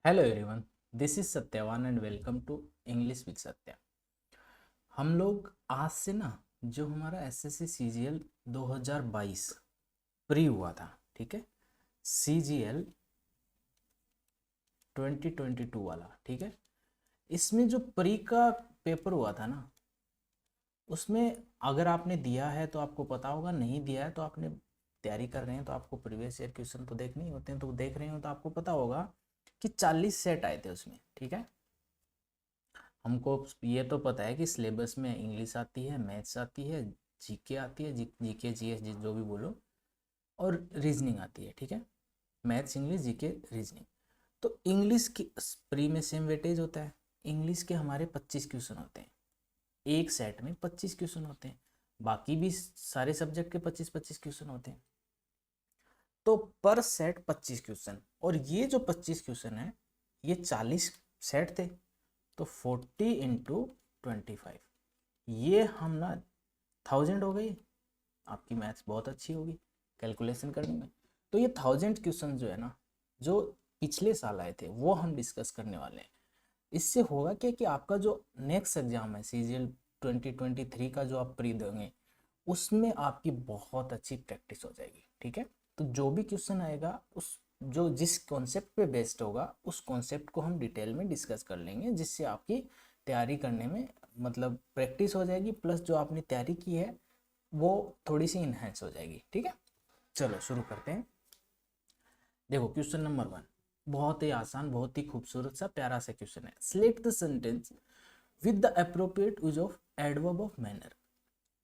Hello everyone, this is Satyavan and welcome to English with Satya. हम लोग आज से ना जो हमारा एसएससी सीजीएल 2022 प्री हुआ था, ठीक है, सीजीएल 2022 वाला, ठीक है। इसमें जो प्री का पेपर हुआ था ना, उसमें अगर आपने दिया है तो आपको पता होगा, नहीं दिया है तो आपने तैयारी कर रहे हैं तो आपको प्रीवियस ईयर क्वेश्चन तो देखने ही होते हैं, तो देख रहे हो तो आपको पता होगा कि 40 सेट आए थे उसमें, ठीक है। हमको ये तो पता है कि सिलेबस में इंग्लिश आती है, मैथ्स आती है, जीके आती है, जीके जीएस जो भी बोलो, और रीजनिंग आती है, ठीक है। Maths, English, GK, reasoning. तो इंग्लिश की प्री में सेम वेटेज होता है। इंग्लिश के हमारे 25 क्वेश्चन होते हैं, एक सेट में 25 क्वेश्चन होते हैं। बाकी भी सारे सब्जेक्ट के 25-25 क्वेश्चन होते हैं। तो पर सेट 25 क्वेश्चन, और ये जो 25 क्वेश्चन है ये 40 सेट थे, तो 40 इंटू 25, ये हम ना 1000 हो गई। आपकी मैथ्स बहुत अच्छी होगी कैलकुलेशन करने में। तो ये 1000 क्वेश्चन जो है ना, जो पिछले साल आए थे वो हम डिस्कस करने वाले हैं। इससे होगा क्या कि आपका जो नेक्स्ट एग्जाम है सीजीएल 2023 का जो आप प्री देंगे, उसमें आपकी बहुत अच्छी प्रैक्टिस हो जाएगी, ठीक है। तो जो भी क्वेश्चन आएगा उस जो जिस कॉन्सेप्ट पे बेस्ड होगा उस कॉन्सेप्ट को हम डिटेल में डिस्कस कर लेंगे, जिससे आपकी तैयारी करने में मतलब प्रैक्टिस हो जाएगी, प्लस जो आपने तैयारी की है वो थोड़ी सी इन्हेंस हो जाएगी, ठीक है। चलो शुरू करते हैं। देखो क्वेश्चन नंबर 1 बहुत ही आसान, बहुत ही खूबसूरत सा प्यारा सा क्वेश्चन है। Select the sentence with the appropriate use of adverb of manner.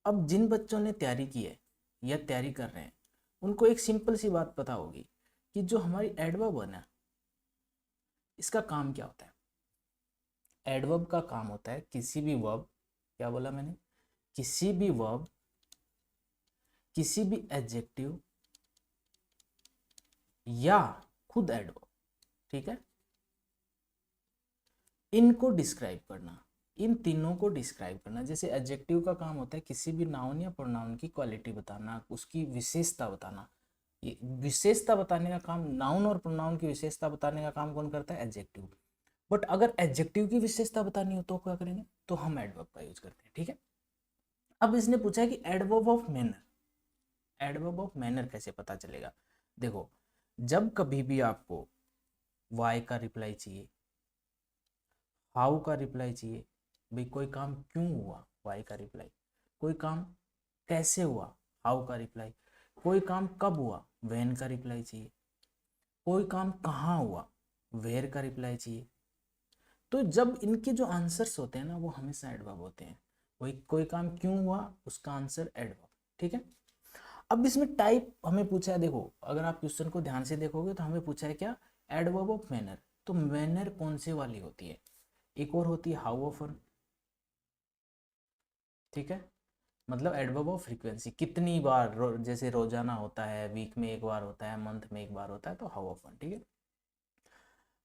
अब जिन बच्चों ने तैयारी की है या तैयारी कर रहे हैं, उनको एक सिंपल सी बात पता होगी कि जो हमारी एडवर्ब है ना, इसका काम क्या होता है। एडवर्ब का काम होता है किसी भी वर्ब, क्या बोला मैंने, किसी भी वर्ब, किसी भी एडजेक्टिव या खुद एडवर्ब, ठीक है, इनको डिस्क्राइब करना, इन तीनों को डिस्क्राइब करना। जैसे एडजेक्टिव का काम होता है किसी भी नाउन या प्रोनाउन की क्वालिटी बताना, उसकी विशेषता बताना। ये विशेषता बताने का काम, नाउन और प्रोनाउन की विशेषता बताने का काम कौन करता है, एडजेक्टिव। बट अगर एडजेक्टिव की विशेषता बतानी हो तो क्या करेंगे, तो हम एडवर्ब का यूज करते हैं, ठीक है। अब इसने पूछा है कि adverb of manner, adverb of manner कैसे पता चलेगा। देखो, जब कभी भी आपको वाई का रिप्लाई चाहिए, हाउ का रिप्लाई चाहिए, भाई कोई काम क्यों हुआ, वाई का रिप्लाई, कोई काम कैसे हुआ, हाउ का रिप्लाई, कोई काम कब हुआ, व्हेन का रिप्लाई चाहिए, कोई काम कहाँ हुआ, वेयर का रिप्लाई चाहिए। तो जब इनके जो आंसर्स होते हैं ना, वो हमेशा एडवर्ब होते हैं। वही कोई काम क्यों हुआ, उसका आंसर एडवर्ब, ठीक है। अब इसमें टाइप हमें पूछा है, देखो अगर आप क्वेश्चन को ध्यान से देखोगे तो हमें पूछा है क्या, एडवर्ब ऑफ मैनर। तो मैनर कौन से वाली होती है, एक और होती है हाउ ऑफन, ठीक है। मतलब एडवर्ब ऑफ फ्रीक्वेंसी, कितनी बार, जैसे रोजाना होता है, वीक में एक बार होता है, मंथ में एक बार होता है, तो हाउ ऑफन, ठीक है।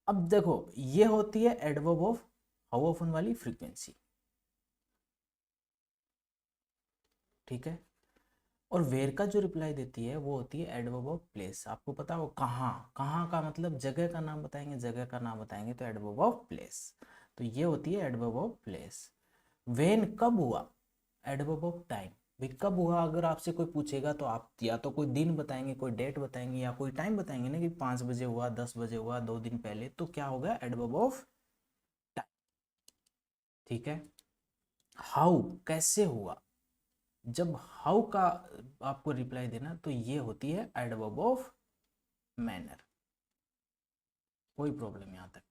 अब देखो ये होती है एडवर्ब ऑफ हाउ ऑफन वाली फ्रीक्वेंसी, ठीक है। और वेयर का जो रिप्लाई देती है वो होती है एडवर्ब ऑफ प्लेस। आपको पता हो कहाँ, कहाँ का मतलब जगह का नाम बताएंगे, जगह का नाम बताएंगे तो एडवर्ब ऑफ प्लेस। तो ये होती है एडवर्ब ऑफ प्लेस। वेन कब हुआ, एडवर्ब ऑफ टाइम। भाई कब हुआ, अगर आपसे कोई पूछेगा तो आप या तो कोई दिन बताएंगे, कोई डेट बताएंगे, या कोई टाइम बताएंगे ना कि 5 बजे हुआ, 10 बजे हुआ, 2 दिन पहले, तो क्या होगा, एडवर्ब ऑफ टाइम, ठीक है। हाउ कैसे हुआ, जब हाउ का आपको रिप्लाई देना तो ये होती है एडवर्ब ऑफ मैनर। कोई प्रॉब्लम यहाँ तक।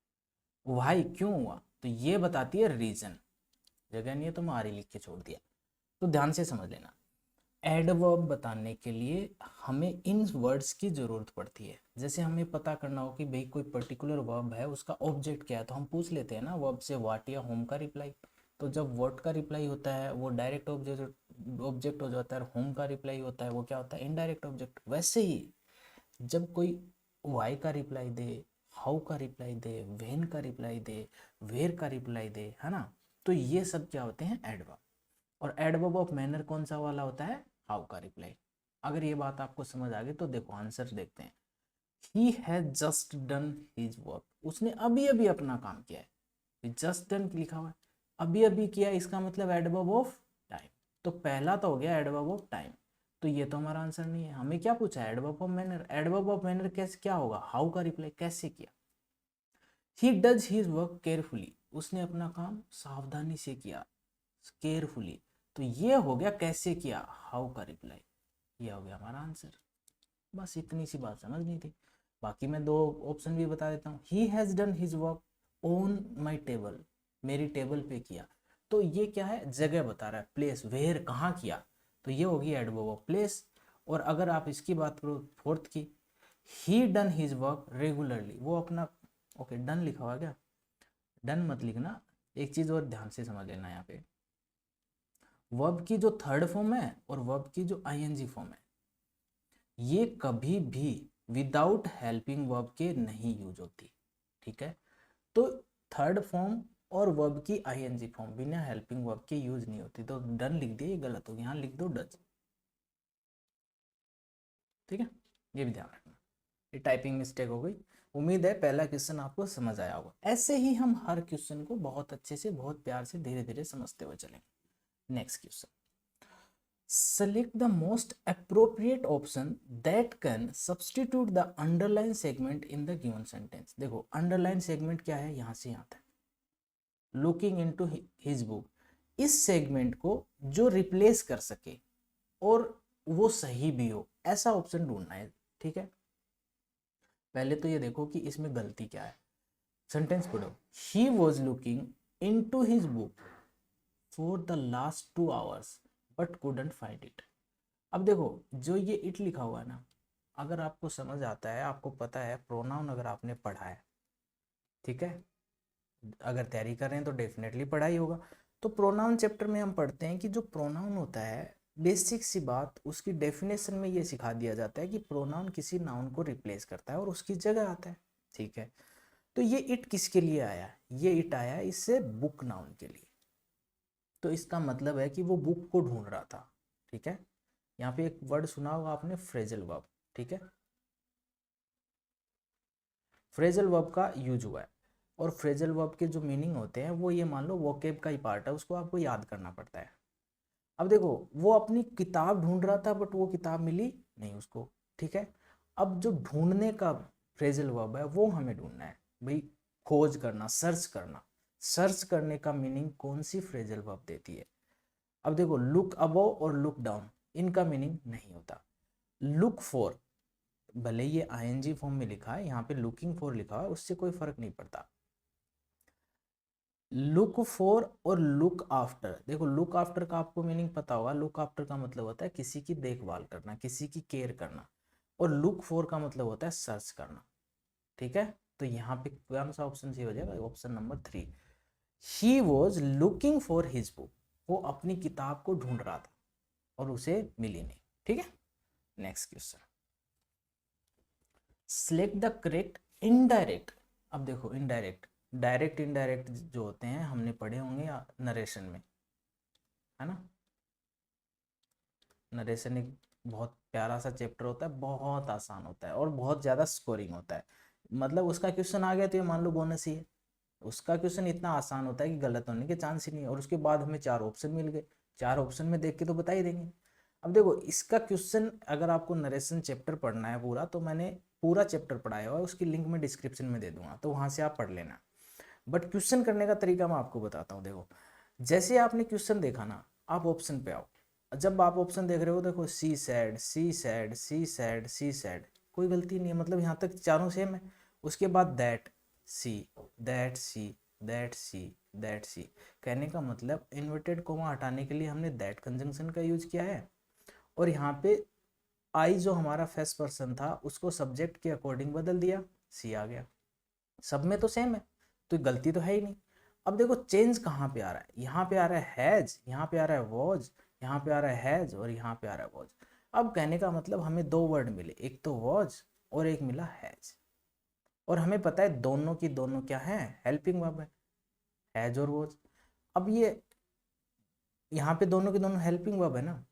वाई क्यों हुआ, तो ये बताती है रीजन। जगह नहीं है तो मैं आरी लिख के छोड़ दिया। तो ध्यान से समझ लेना, एडवर्ब बताने के लिए हमें इन वर्ड्स की जरूरत पड़ती है। जैसे हमें पता करना हो कि भाई कोई पर्टिकुलर वर्ब है, उसका ऑब्जेक्ट क्या है, तो हम पूछ लेते हैं ना वर्ब से व्हाट या होम का रिप्लाई। तो जब व्हाट का रिप्लाई होता है वो डायरेक्ट ऑब्जेक्ट ऑब्जेक्ट हो जाता है, होम का रिप्लाई होता है वो क्या होता है, इनडायरेक्ट ऑब्जेक्ट। वैसे ही जब कोई वाई का रिप्लाई दे, हाउ का रिप्लाई दे, व्हेन का रिप्लाई दे, वेयर का रिप्लाई दे, है ना, तो ये सब क्या होते हैं, एडवर्ब। और एडवर्ब ऑफ मैनर कौन सा वाला होता है, हाउ का रिप्लाई। अगर ये बात आपको समझ आ गई तो देखो आंसर देखते हैं। He has just done his work, उसने अभी अभी अपना काम किया है। जस्ट डन लिखा हुआ है, अभी अभी किया, इसका मतलब एडवर्ब ऑफ टाइम। तो पहला तो हो गया एडवर्ब ऑफ टाइम, तो ये तो हमारा आंसर नहीं है। हमें क्या पूछा है, adverb of manner. Adverb of manner कैसे क्या होगा, हाउ का रिप्लाई, कैसे किया। He does his work carefully, उसने अपना काम सावधानी से किया, केयरफुली। तो ये हो गया कैसे किया, हाउ का रिप्लाई, ये हो गया हमारा आंसर। बस इतनी सी बात समझनी थी। बाकी मैं दो ऑप्शन भी बता देता हूँ। He has done his work on my table, मेरी टेबल पे किया। तो ये क्या है, जगह बता रहा है, प्लेस, वेयर, कहाँ किया। तो ये होगी एडवर्ब ऑफ प्लेस। और अगर आप इसकी बात करो फोर्थ की, ही डन हिज वर्क रेगुलरली, वो अपना, ओके डन लिखा हुआ क्या, डन मत लिखना। एक चीज़ और ध्यान से समझ लेना, यहाँ पे वर्ब की जो थर्ड फॉर्म है और वर्ब की जो आईएनजी फॉर्म है, ये कभी भी विदाउट हेल्पिंग वर्ब के नहीं यूज होती। ठीक है, तो थर्ड फॉर्म और वर्ब की आईएनजी फॉर्म बिना हेल्पिंग वर्ब के यूज नहीं होती। तो डन लिख दिए, ये गलत हो गया, यहाँ लिख दो डज। ठीक है, ये भी ध्यान रखना, ये टाइपिंग मिस्टेक हो गई। उम्मीद है पहला क्वेश्चन आपको समझ आया होगा। ऐसे ही हम हर क्वेश्चन को बहुत अच्छे से, बहुत प्यार से, धीरे धीरे समझते हुए चलेंगे। Next question, select the most appropriate option that can substitute the underline segment in the given sentence। देखो underline segment क्या है, यहां से यहाँ तक, looking into his book, इस सेगमेंट को जो रिप्लेस कर सके और वो सही भी हो, ऐसा ऑप्शन ढूंढना है। ठीक है, पहले तो ये देखो कि इसमें गलती क्या है। सेंटेंस पढ़ो, he was looking in to his book for the last 2 hours but couldn't find it. अब देखो जो ये इट लिखा हुआ है ना, अगर आपको समझ आता है, आपको पता है प्रोनाउन, अगर आपने पढ़ा है, ठीक है, अगर तैयारी कर रहे हैं तो डेफिनेटली पढ़ा ही होगा। तो प्रोनाउन चैप्टर में हम पढ़ते हैं कि जो प्रोनाउन होता है, बेसिक सी बात, उसकी डेफिनेशन में ये सिखा दिया जाता है कि प्रोनाउन किसी नाउन को रिप्लेस करता है और उसकी जगह आता है। ठीक है, तो ये इट किसके लिए आया, ये इट आया इससे बुक नाउन के लिए। तो इसका मतलब है कि वो बुक को ढूंढ रहा था। ठीक है, यहाँ पे एक वर्ड सुना होगा आपने, फ्रेजल वर्ब। ठीक है, फ्रेजल वर्ब का यूज हुआ है, और फ्रेजल वर्ब के जो मीनिंग होते हैं वो, ये मान लो वोकेब का ही पार्ट है, उसको आपको याद करना पड़ता है। अब देखो वो अपनी किताब ढूंढ रहा था बट वो किताब मिली नहीं उसको। ठीक है, अब जो ढूंढने का फ्रेजल वर्ब है वो हमें ढूंढना है भाई, खोज करना, सर्च करना। सर्च करने का मीनिंग कौन सी फ्रेजल वर्ब देती है। अब देखो लुक अबव और लुक डाउन, इनका मीनिंग नहीं होता। लुक फॉर, भले ये आईएनजी फॉर्म में लिखा है, यहाँ पे लुकिंग फॉर लिखा है, उससे कोई फर्क नहीं पड़ता। लुक फॉर और लुक आफ्टर, देखो लुक आफ्टर का आपको मीनिंग पता होगा। लुक आफ्टर का मतलब होता है किसी की देखभाल करना, किसी की केयर करना, और लुक फॉर का मतलब होता है सर्च करना। ठीक है, तो यहाँ पे कौन सा ऑप्शन सही हो जाएगा, option number 3। He was looking for his book, वो अपनी किताब को ढूंढ रहा था और उसे मिली नहीं। ठीक है, next question, select the correct indirect. अब देखो इनडायरेक्ट, डायरेक्ट इनडायरेक्ट जो होते हैं हमने पढ़े होंगे नरेशन में, है ना। नरेशन एक बहुत प्यारा सा चैप्टर होता है, बहुत आसान होता है और बहुत ज़्यादा स्कोरिंग होता है। मतलब उसका क्वेश्चन आ गया तो ये मान लो बोनस ही है। उसका क्वेश्चन इतना आसान होता है कि गलत होने के चांस ही नहीं है, और उसके बाद हमें 4 ऑप्शन मिल गए, 4 ऑप्शन में देख के तो बता ही देंगे। अब देखो इसका क्वेश्चन, अगर आपको नरेशन चैप्टर पढ़ना है पूरा, तो मैंने पूरा चैप्टर पढ़ाया हुआ है, उसकी लिंक मैं डिस्क्रिप्शन में दे दूंगा, तो वहाँ से आप पढ़ लेना। बट क्वेश्चन करने का तरीका मैं आपको बताता हूँ। देखो जैसे आपने क्वेश्चन देखा ना, आप ऑप्शन पे आओ। जब आप ऑप्शन देख रहे हो, देखो सी सैड, सी सैड, सी सैड, सी सैड, कोई गलती नहीं है, मतलब यहाँ तक चारों सेम है। उसके बाद that C, that C, that C, that C, कहने का मतलब इन्वर्टेड कोमा हटाने के लिए हमने दैट कंजंक्शन का यूज किया है, और यहाँ पे आई जो हमारा फर्स्ट पर्सन था उसको सब्जेक्ट के अकॉर्डिंग बदल दिया, सी आ गया। सब में तो सेम है, तो गलती तो है ही नहीं। अब देखो चेंज कहाँ पे आ रहा है, यहाँ पे आ रहा है हैज, यहाँ पे आ रहा है वॉज, यहाँ पे आ रहा है हैज, और यहाँ पे आ रहा है वॉज। अब कहने का मतलब हमें 2 वर्ड मिले, एक तो वॉज और एक मिला हैज, और हमें पता है दोनों की दोनों क्या है, हेल्पिंग वर्ब है, हैज और वॉज। अब ये यहाँ पे दोनों की दोनों हेल्पिंग वर्ब है ना,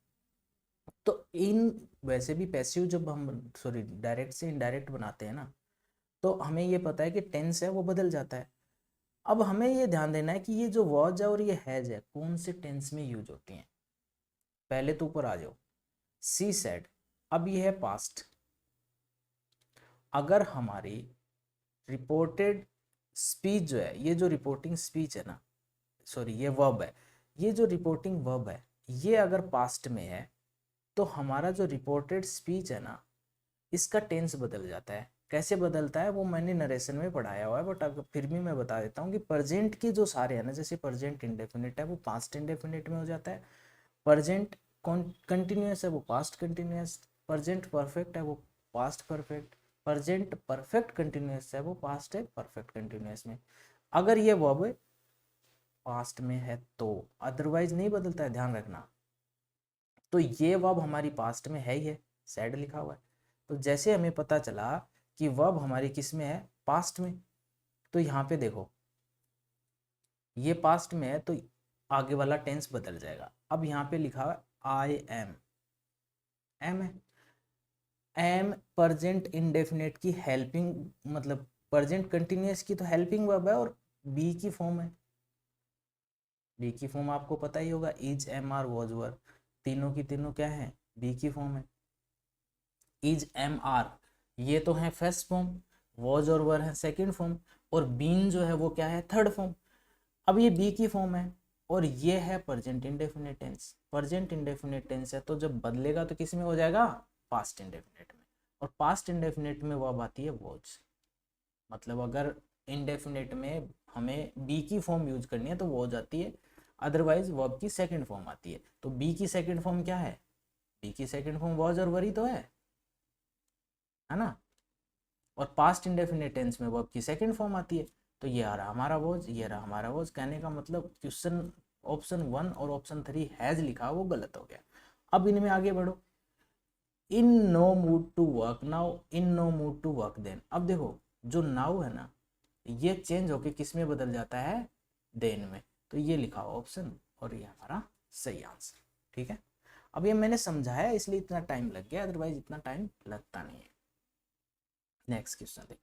तो इन वैसे भी पैसिव जब हम डायरेक्ट से इनडायरेक्ट बनाते हैं ना, तो हमें ये पता है कि टेंस है वो बदल जाता है। अब हमें ये ध्यान देना है कि ये जो वॉज है और ये हैज है कौन से टेंस में यूज होती हैं। पहले तो ऊपर आ जाओ, सी सेड, अब ये है पास्ट। अगर हमारी रिपोर्टेड स्पीच जो है, ये जो रिपोर्टिंग स्पीच है ना, ये वर्ब है, ये जो रिपोर्टिंग वर्ब है, ये अगर पास्ट में है तो हमारा जो रिपोर्टेड स्पीच है ना, इसका टेंस बदल जाता है। कैसे बदलता है वो मैंने नरेशन में पढ़ाया हुआ है, बट अगर फिर भी मैं बता देता हूँ कि प्रेजेंट के जो सारे हैं ना, जैसे प्रेजेंट इंडेफिनिट है वो पास्ट इंडेफिनिट में हो जाता है, प्रेजेंट कंटिन्यूअस है वो पास्ट कंटिन्यूअस, प्रेजेंट परफेक्ट है वो past perfect, present perfect continuous है वो पास्ट है परफेक्ट कंटिन्यूअस में। अगर ये वर्ब पास्ट में है तो, अदरवाइज नहीं बदलता है, ध्यान रखना। तो ये वर्ब हमारी पास्ट में है ही है, सैड लिखा हुआ है। तो जैसे हमें पता चला कि वर्ब हमारी किस में है, पास्ट में, तो यहाँ पे देखो ये पास्ट में है तो आगे वाला टेंस बदल जाएगा। अब यहाँ पे लिखा हुआ आई एम, एम है, एम प्रेजेंट इंडेफिनेट की हेल्पिंग, मतलब प्रेजेंट कंटिन्यूअस की तो हेल्पिंग वर्ब है और बी की फॉर्म है। बी की फॉर्म आपको पता ही होगा, इज, एम, आर, वॉज, वर, तीनों की तीनों क्या है, बी की फॉर्म है। इज, एम, आर ये तो है फर्स्ट फॉर्म, वॉज और वर है सेकंड फॉर्म, और बीन जो है वो क्या है, थर्ड फॉर्म। अब ये बी की फॉर्म है और ये है present indefinite tense. Present indefinite tense है तो जब बदलेगा तो किस में हो जाएगा, पास्ट इंडेफिनिट में। और पास्ट इंडेफिनिट में वर्ब आती है वॉज। मतलब अगर इंडेफिनिट में हमें बी की फॉर्म यूज करनी है तो वॉज आती है, अदरवाइज वर्ब की सेकंड फॉर्म आती है। तो बी की सेकंड फॉर्म क्या है, बी की सेकंड फॉर्म वॉज और वरी तो है ना। और पास्ट इंडेफिनिट टेंस में वर्ब की सेकंड फॉर्म आती है। तो ये आ रहा हमारा वॉज, ये रहा हमारा वॉज। कहने का मतलब क्वेश्चन ऑप्शन 1 और ऑप्शन 3 हैज लिखा वो गलत हो गया। अब इनमें आगे बढ़ो, in no mood to work now, in no mood to work then. अब देखो जो नाउ है ना, ये चेंज होके किस में बदल जाता है, देन में। तो ये लिखा हुआ ऑप्शन और ये हमारा सही आंसर। ठीक है, अब ये मैंने समझाया इसलिए इतना टाइम लग गया, अदरवाइज इतना टाइम लगता नहीं है। नेक्स्ट क्वेश्चन देखो।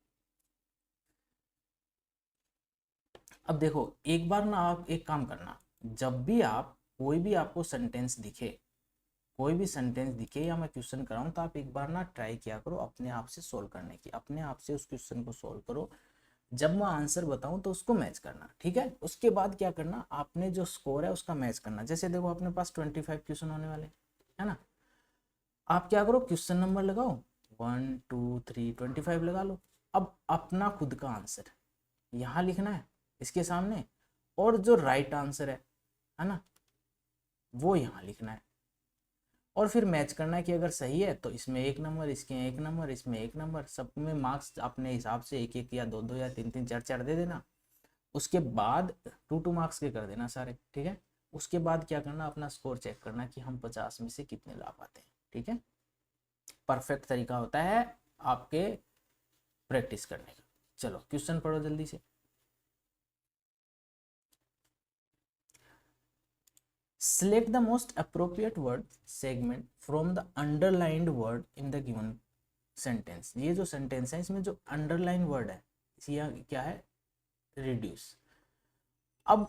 अब देखो एक बार ना आप एक काम करना, जब भी आप कोई भी आपको सेंटेंस दिखे, कोई भी सेंटेंस दिखे या मैं क्वेश्चन कराऊं, तो आप एक बार ना ट्राई किया करो अपने आप से सोल्व करने की, अपने आप से उस क्वेश्चन को सोल्व करो। जब मैं आंसर बताऊं तो उसको मैच करना, ठीक है। उसके बाद क्या करना, आपने जो स्कोर है उसका मैच करना। जैसे देखो अपने पास 25 क्वेश्चन होने वाले है ना, आप क्या करो, क्वेश्चन नंबर लगाओ 1 2 3 25 लगा लो। अब अपना खुद का आंसर यहाँ लिखना है इसके सामने, और जो राइट आंसर है ना, वो यहाँ लिखना है। और फिर मैच करना है कि अगर सही है तो इसमें 1 नंबर, इसके 1 नंबर, इसमें 1 नंबर, सब में मार्क्स अपने हिसाब से 1 1 या 2 2 या 3 3 4 4 दे देना। उसके बाद 2 2 मार्क्स के कर देना सारे, ठीक है। उसके बाद क्या करना, अपना स्कोर चेक करना कि हम 50 में से कितने ला पाते हैं, ठीक है। परफेक्ट तरीका होता है आपके प्रैक्टिस करने का। चलो क्वेश्चन पढ़ो जल्दी से। Select the most appropriate word segment from the underlined word in the given sentence। ये जो सेंटेंस है इसमें जो अंडरलाइन वर्ड है क्या है, रिड्यूस। अब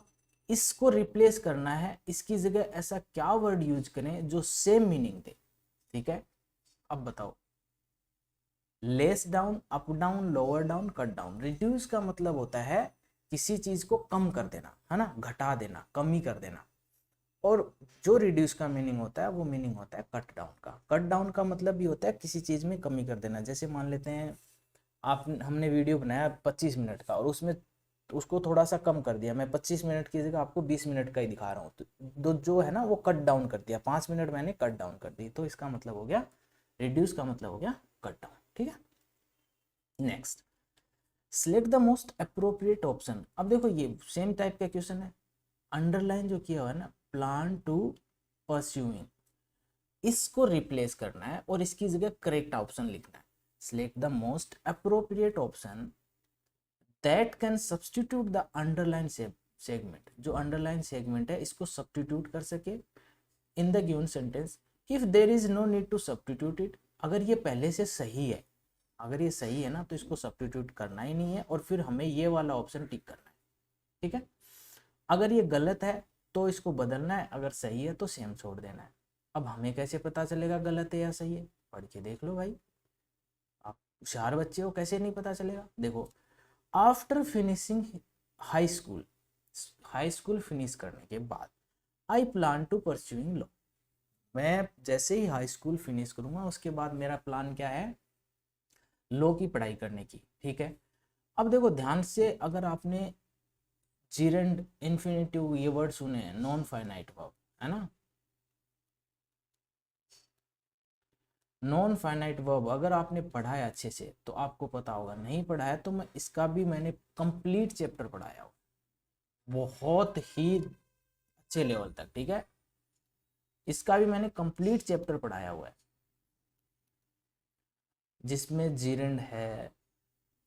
इसको रिप्लेस करना है, इसकी जगह ऐसा क्या वर्ड यूज करें जो सेम मीनिंग दे, ठीक है। अब बताओ, less down, up down, lower down, cut down. Reduce का मतलब होता है किसी चीज को कम कर देना, है ना, घटा देना, कमी कर देना। और जो रिड्यूस का मीनिंग होता है वो मीनिंग होता है कट डाउन का। कट डाउन का मतलब भी होता है किसी चीज में कमी कर देना। जैसे मान लेते हैं आप, हमने वीडियो बनाया 25 मिनट का और उसमें उसको थोड़ा सा कम कर दिया, मैं 25 मिनट की जगह आपको 20 मिनट का ही दिखा रहा हूँ, तो जो है ना वो कट डाउन कर दिया, 5 मिनट मैंने कट डाउन कर दी। तो इसका मतलब हो गया, रिड्यूस का मतलब हो गया कट डाउन, ठीक है। Next, select the most appropriate option. अब देखो ये सेम टाइप का क्वेश्चन है, अंडरलाइन जो किया हुआ है ना, प्लान टू परस्यूइंग, इसको रिप्लेस करना है और इसकी जगह करेक्ट ऑप्शन लिखना है। Select the most appropriate option that can substitute the underline segment. जो अंडरलाइन सेगमेंट है इसको सब्सटीट्यूट कर सके in the given sentence if there is no need to substitute it, अगर ये पहले से सही है, अगर ये सही है ना तो इसको सब्स्टिट्यूट करना ही नहीं है और फिर हमें ये वाला ऑप्शन टिक करना है, ठीक है। अगर ये गलत है तो इसको बदलना है, अगर सही है तो सेम छोड़ देना है। अब हमें कैसे पता चलेगा गलत है या सही है? पढ़ के देख लो भाई, आप होशियार बच्चे हो, कैसे नहीं पता चलेगा? देखो, after finishing high school, high school finish करने के बाद I plan to pursuing law, मैं जैसे ही हाई स्कूल फिनिश करूंगा उसके बाद मेरा प्लान क्या है? लॉ की पढ़ाई करने की, ठीक है। अब देखो ध्यान से, अगर आपने जीरेंड, इन्फिनेटिव, ये वर्ड सुने हैं, नॉन फाइनाइट वर्ब, है ना, नॉन फाइनाइट वर्ब अगर आपने पढ़ा है अच्छे से तो आपको पता होगा, नहीं पढ़ा है तो मैं इसका भी मैंने कंप्लीट चैप्टर पढ़ाया हो, बहुत ही अच्छे लेवल तक, ठीक है। इसका भी मैंने कंप्लीट चैप्टर पढ़ाया हुआ है, जिसमें जीरेंड है,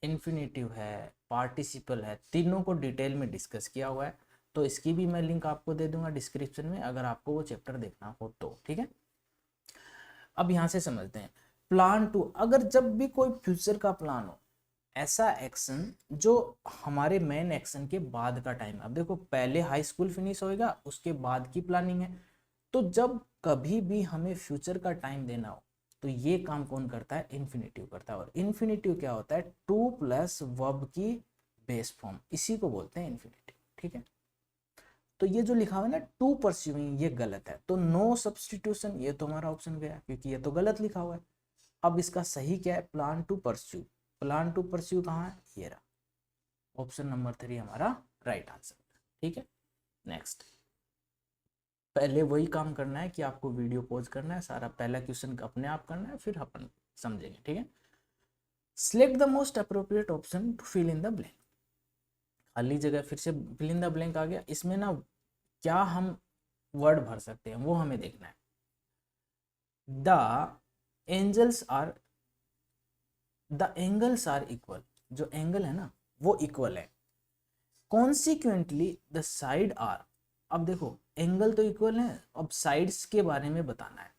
इन्फिनेटिव है, पार्टिसिपल है, तीनों को डिटेल में डिस्कस किया हुआ है। तो इसकी भी मैं लिंक आपको दे दूंगा डिस्क्रिप्शन में, अगर आपको वो चैप्टर देखना हो तो, ठीक है। अब यहाँ से समझते हैं प्लान टू, अगर जब भी कोई फ्यूचर का प्लान हो, ऐसा एक्शन जो हमारे मेन एक्शन के बाद का टाइम है। अब देखो पहले हाई स्कूल फिनिश होएगा, उसके बाद की प्लानिंग है, तो जब कभी भी हमें फ्यूचर का टाइम देना हो तो ये काम कौन करता है? इन्फिनेटिव करता है। और इन्फिनेटिव क्या होता है? टू प्लस वर्ब की बेस फॉर्म, इसी को बोलते हैं इन्फिनेटिव, ठीक है। तो ये जो लिखा हुआ है ना टू परस्यूइंग, ये गलत है, तो नो सब्सटीट्यूशन, ये तो हमारा ऑप्शन गया क्योंकि ये तो गलत लिखा हुआ है। अब इसका सही क्या है? Plan to pursue, plan to pursue कहाँ है? ये रहा, ऑप्शन नंबर 3 हमारा राइट आंसर, ठीक है। नेक्स्ट, पहले वही काम करना है कि आपको वीडियो पॉज करना है, सारा पहला क्वेश्चन अपने आप करना है, फिर अपन समझेंगे, ठीक है। Select the most appropriate option to fill in the blank, खाली जगह, फिर से फिल इन द ब्लैंक आ गया, इसमें ना क्या हम वर्ड भर सकते हैं वो हमें देखना है। The angels are, the angles are equal, जो एंगल है ना वो इक्वल है। कॉन्सिक्वेंटली द साइड आर, अब देखो एंगल तो इक्वल है, अब साइड्स के बारे में बताना है।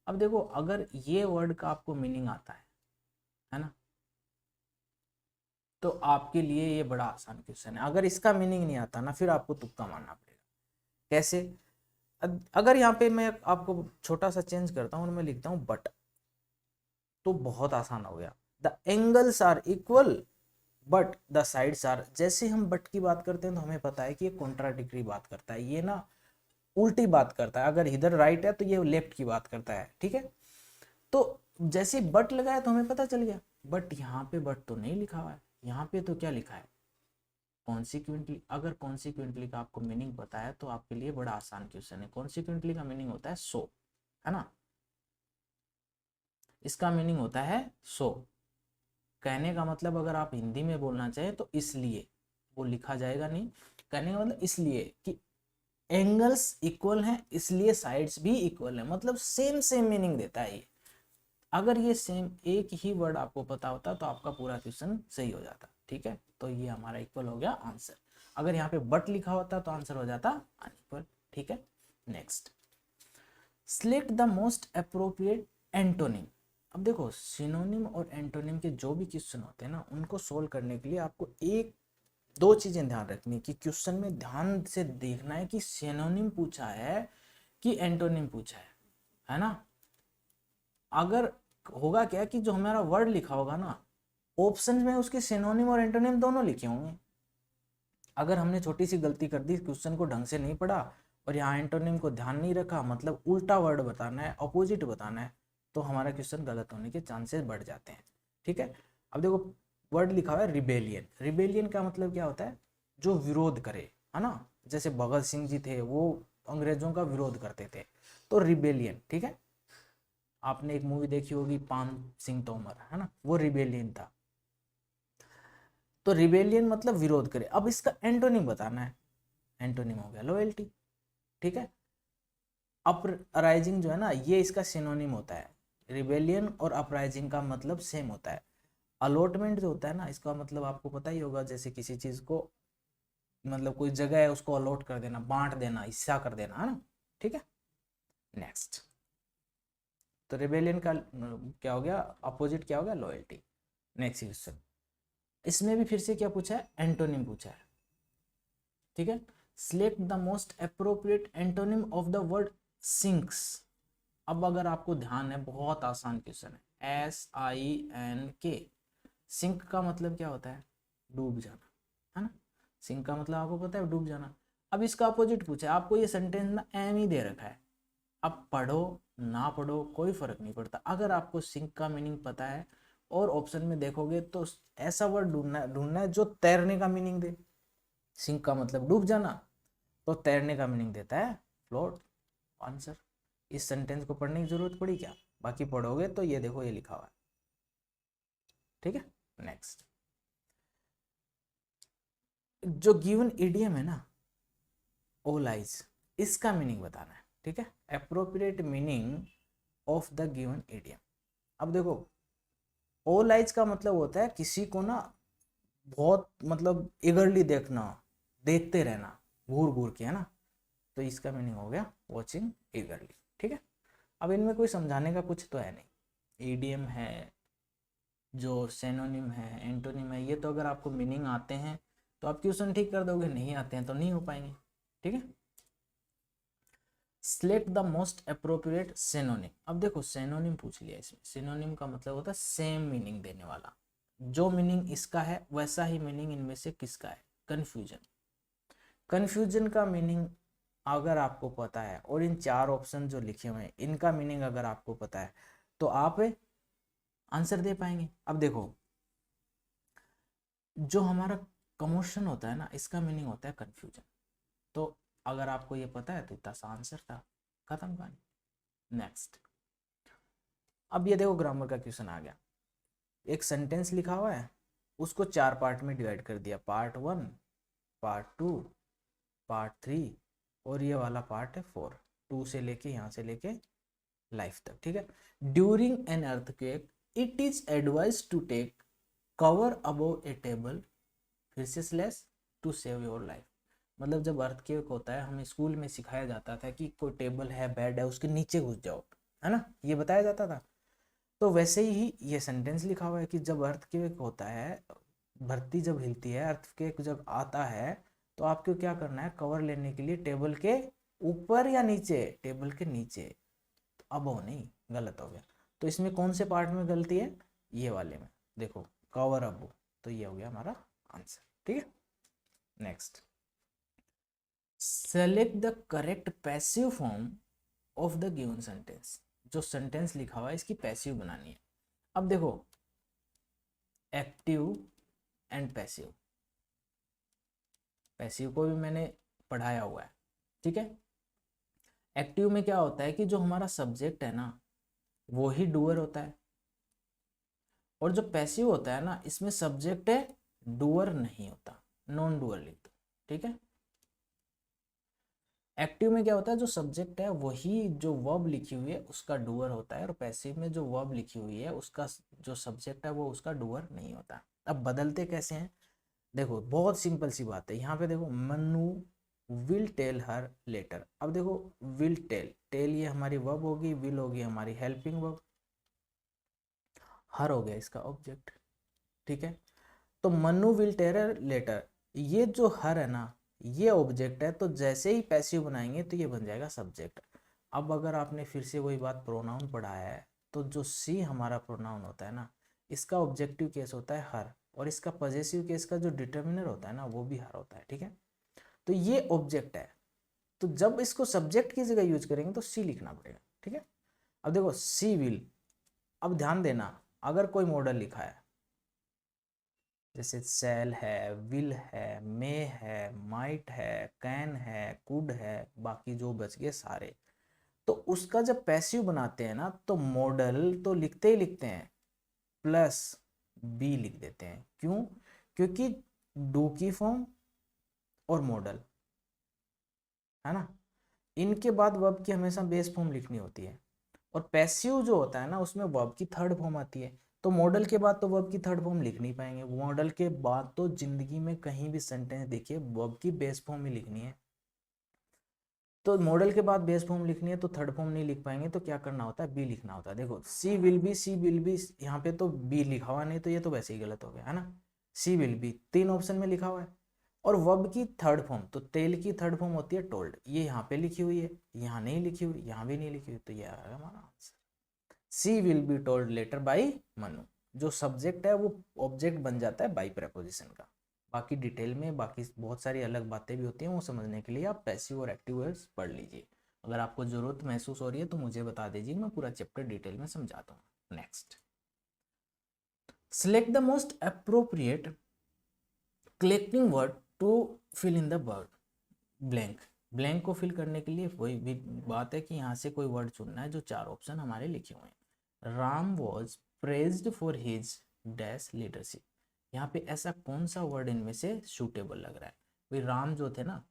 अब देखो अगर ये वर्ड का आपको मीनिंग आता है ना, तो आपके लिए ये बड़ा आसान क्वेश्चन है। अगर इसका मीनिंग नहीं आता ना, फिर आपको तुक्का मारना पड़ेगा। कैसे? अगर यहाँ पे मैं आपको छोटा सा चेंज करता हूँ और मैं लिखता हूँ बट, तो बहुत आसान हो गया। The angles are equal but the sides are, जैसे हम बट की बात करते हैं तो हमें पता है कि ये कॉन्ट्राडिक्टरी बात करता है, ये ना उल्टी बात करता है। अगर इधर राइट है तो ये लेफ्ट की बात करता है, ठीक है। तो जैसे बट लगाया तो हमें पता चल गया, बट यहाँ पे बट तो नहीं लिखा हुआ है, यहाँ पे तो क्या लिखा है? कॉन्सिक्वेंटली। अगर कॉन्सिक्वेंटली का आपको मीनिंग पता है तो आपके लिए बड़ा आसान क्वेश्चन है। कॉन्सिक्वेंटली का मीनिंग होता है सो, है ना, इसका मीनिंग होता है सो। कहने का मतलब अगर आप हिंदी में बोलना चाहें तो इसलिए, वो लिखा जाएगा नहीं, कहने का मतलब इसलिए कि एंगल्स इक्वल हैं इसलिए साइड्स भी इक्वल है, मतलब सेम सेम मीनिंग देता है ये। अगर ये सेम एक ही वर्ड आपको पता होता तो आपका पूरा क्वेश्चन सही हो जाता, ठीक है। तो ये हमारा इक्वल हो गया आंसर। अगर यहाँ पे बट लिखा होता तो आंसर हो जाता अनइक्वल, ठीक है। Next, select the most appropriate antonym. अब देखो सिनोनिम और एंटोनिम के जो भी क्वेश्चन होते हैं ना, उनको सोल्व करने के लिए आपको एक दो चीजें ध्यान रखनी कि क्वेश्चन में ध्यान से देखना है कि सिनोनिम पूछा है कि एंटोनिम पूछा है ना। अगर होगा क्या कि जो हमारा वर्ड लिखा होगा ना, ऑप्शन में उसके सिनोनिम और एंटोनिम दोनों लिखे होंगे। अगर हमने छोटी सी गलती कर दी, क्वेश्चन को ढंग से नहीं पढ़ा और यहाँ एंटोनिम को ध्यान नहीं रखा, मतलब उल्टा वर्ड बताना है, अपोजिट बताना है, तो हमारा क्वेश्चन गलत होने के चांसेस बढ़ जाते हैं, ठीक है। अब देखो वर्ड लिखा हुआ है रिबेलियन, रिबेलियन का मतलब क्या होता है? जो विरोध करे, है ना। जैसे भगत सिंह जी थे, वो अंग्रेजों का विरोध करते थे, तो रिबेलियन, ठीक है। आपने एक मूवी देखी होगी पान सिंह तोमर, है ना, वो रिबेलियन था। तो रिबेलियन मतलब विरोध करे। अब इसका एंटोनिम बताना है, एंटोनिम हो गया लॉयल्टी, ठीक है। अपराइजिंग जो है ना, ये इसका सिनोनिम होता है। रिबेलियन और अपराइजिंग का मतलब सेम होता है। अलॉटमेंट जो होता है ना, इसका मतलब आपको पता ही होगा, जैसे किसी चीज को, मतलब कोई जगह है उसको अलॉट कर देना, बांट देना, हिस्सा कर देना, है ना, ठीक है। नेक्स्ट, तो रिबेलियन का क्या हो गया, अपोजिट क्या हो गया, लॉयल्टी। नेक्स्ट क्वेश्चन, इसमें भी फिर से क्या पूछा है, एंटोनिम पूछा है, ठीक है। Select the most appropriate antonym of the word sinks. अब अगर आपको ध्यान है, बहुत आसान क्वेश्चन है, SINK। सिंक का मतलब क्या होता है, डूब जाना, है ना। सिंक का मतलब आपको पता है, डूब जाना। अब इसका अपोजिट पूछा है, आपको ये सेंटेंस ना एम ही दे रखा है, अब पढ़ो ना पढ़ो कोई फर्क नहीं पड़ता। अगर आपको सिंक का मीनिंग पता है और ऑप्शन में देखोगे तो ऐसा वर्ड ढूंढना है जो तैरने का मीनिंग दे। सिंक का मतलब डूब जाना, तो तैरने का मीनिंग देता है फ्लोट, आंसर। इस सेंटेंस को पढ़ने की जरूरत पड़ी क्या, बाकी पढ़ोगे तो ये देखो ये लिखा हुआ है, ठीक है। नेक्स्ट, जो गिवन इडियम है ना, ऑल आइज, इसका मीनिंग बताना है, ठीक है। Appropriate meaning of the given idiom. अब देखो, ऑल आइज का मतलब होता है किसी को ना बहुत मतलब इगरली देखना, देखते रहना घूर घूर के, है ना। तो इसका मीनिंग हो गया वॉचिंग इगरली, ठीक है। अब इनमें कोई समझाने का कुछ तो है नहीं, ईडियम है, जो सेनोनिम है, एंटोनिम है, ये तो अगर आपको मीनिंग आते हैं तो आप क्वेश्चन ठीक कर दोगे, नहीं आते हैं तो नहीं हो पाएंगे, ठीक है। Select the most appropriate synonym. अब देखो सेनोनिम पूछ लिया, इसमें सेनोनिम का मतलब होता है सेम मीनिंग देने वाला, जो मीनिंग इसका है वैसा ही मीनिंग इनमें से किसका है, कंफ्यूजन। कंफ्यूजन का मीनिंग अगर आपको पता है और इन चार ऑप्शन जो लिखे हुए हैं इनका मीनिंग अगर आपको पता है तो आप आंसर दे पाएंगे। अब देखो, जो हमारा कमोशन होता है ना, इसका मीनिंग होता है कंफ्यूजन। तो अगर आपको ये पता है तो इतना सा आंसर था, खत्म कहानी। नेक्स्ट, अब ये देखो ग्रामर का क्वेश्चन आ गया। एक सेंटेंस लिखा हुआ है, उसको चार पार्ट में डिवाइड कर दिया, पार्ट 1, पार्ट 2, पार्ट 3 और ये वाला पार्ट है 4। 2 से लेके यहाँ से लेके लाइफ तक, ठीक है। During an earthquake it is advise to take cover above a table, फिर से slash, to save your life. मतलब जब अर्थक्वेक होता है, हमें स्कूल में सिखाया जाता था कि कोई टेबल है, बेड है, उसके नीचे घुस जाओ, है ना, ये बताया जाता था। तो वैसे ही ये सेंटेंस लिखा हुआ है कि जब अर्थक्वेक होता है, धरती जब हिलती है, अर्थक्वेक जब आता है, तो आपको क्या करना है, कवर लेने के लिए टेबल के ऊपर या नीचे, टेबल के नीचे। तो अब हो नहीं, गलत हो गया। तो इसमें कौन से पार्ट में गलती है, ये वाले में, देखो कवर अबो, तो ये हो गया हमारा आंसर, ठीक है। Next, select the correct passive form of the given sentence. जो सेंटेंस लिखा हुआ है इसकी पैसिव बनानी है। अब देखो, एक्टिव एंड पैसिव, पैसिव को भी मैंने पढ़ाया हुआ है, ठीक है। एक्टिव में क्या होता है कि जो हमारा सब्जेक्ट है ना वो ही डूअर होता है, और जो पैसिव होता है ना इसमें सब्जेक्ट है, डूअर नहीं होता, नॉन डूअर लिख दो, ठीक है। एक्टिव में क्या होता है, जो सब्जेक्ट है वही जो वर्ब लिखी हुई है उसका डूअर होता है, और पैसिव में जो वर्ब लिखी हुई है उसका जो सब्जेक्ट है वो उसका डूअर नहीं होता। अब बदलते कैसे हैं, देखो बहुत सिंपल सी बात है। यहाँ पे देखो, Manu will tell her letter. अब देखो, विल टेल, टेल ये हमारी वर्ब होगी, विल होगी हमारी हेल्पिंग वर्ब, हर हो गया इसका ऑब्जेक्ट, ठीक है। तो Manu will tell her letter, ये जो हर है ना ये ऑब्जेक्ट है, तो जैसे ही पैसिव बनाएंगे तो ये बन जाएगा सब्जेक्ट। अब अगर आपने फिर से वही बात प्रोनाउन पढ़ा है, तो जो सी हमारा प्रोनाउन होता है ना, इसका ऑब्जेक्टिव केस होता है हर, और इसका पॉजेसिव केस का जो डिटर्मिनर होता है ना वो भी हर होता है, ठीक है। तो ये ऑब्जेक्ट है, तो जब इसको सब्जेक्ट की जगह यूज करेंगे तो सी लिखना पड़ेगा, ठीक है। अब देखो सी विल, अब ध्यान देना, अगर कोई मॉडल लिखा है जैसे सेल है, विल है, मे है, माइट है, कैन है, कुड है, बाकी जो बच गए सारे, तो उसका जब पैसिव बनाते हैं ना तो मॉडल तो लिखते ही लिखते हैं प्लस बी लिख देते हैं। क्यों, क्योंकि डू की फॉर्म और मॉडल, है ना, इनके बाद वर्ब की हमेशा बेस फॉर्म लिखनी होती है, और पैसिव जो होता है ना उसमें वर्ब की थर्ड फॉर्म आती है। तो मॉडल के बाद तो वर्ब की थर्ड फॉर्म लिख नहीं पाएंगे, मॉडल के बाद तो जिंदगी में कहीं भी सेंटेंस देखिए वर्ब की बेस फॉर्म ही लिखनी है। तो मॉडल के बाद बेस फॉर्म लिखनी है तो थर्ड फॉर्म नहीं लिख पाएंगे, तो क्या करना होता है, बी लिखना होता है। देखो सी विल बी, यहाँ पे तो बी लिखा हुआ नहीं, तो ये तो वैसे ही गलत हो गया है ना। सी विल बी 3 ऑप्शन में लिखा हुआ है। और वर्ब की थर्ड फॉर्म, तो टेल की थर्ड फॉर्म होती है टोल्ड, ये यहाँ पे लिखी हुई है, यहाँ नहीं लिखी हुई, यहाँ भी नहीं लिखी हुई, तो ये आएगा हमारा answer. She will be told letter by Manu, जो सब्जेक्ट है वो ऑब्जेक्ट बन जाता है बाई प्रेपोजिशन का। बाकी डिटेल में बाकी बहुत सारी अलग बातें भी होती हैं, वो समझने के लिए आप पैसिव और एक्टिव वर्ब्स पढ़ लीजिए। अगर आपको ज़रूरत महसूस हो रही है तो मुझे बता दीजिए, मैं पूरा चैप्टर डिटेल में समझाता हूँ। Next, select the most appropriate collecting word to fill in the word blank. Blank को फिल करने के लिए वही भी बात है कि यहाँ से कोई वर्ड चुनना है, जो 4 ऑप्शन हमारे लिखे हुए हैं। Ram was praised for his dash leadership, यहाँ पे ऐसा कौन सा वर्ड इनमें से सूटेबल लग रहा है। भाई राम जो थे ना,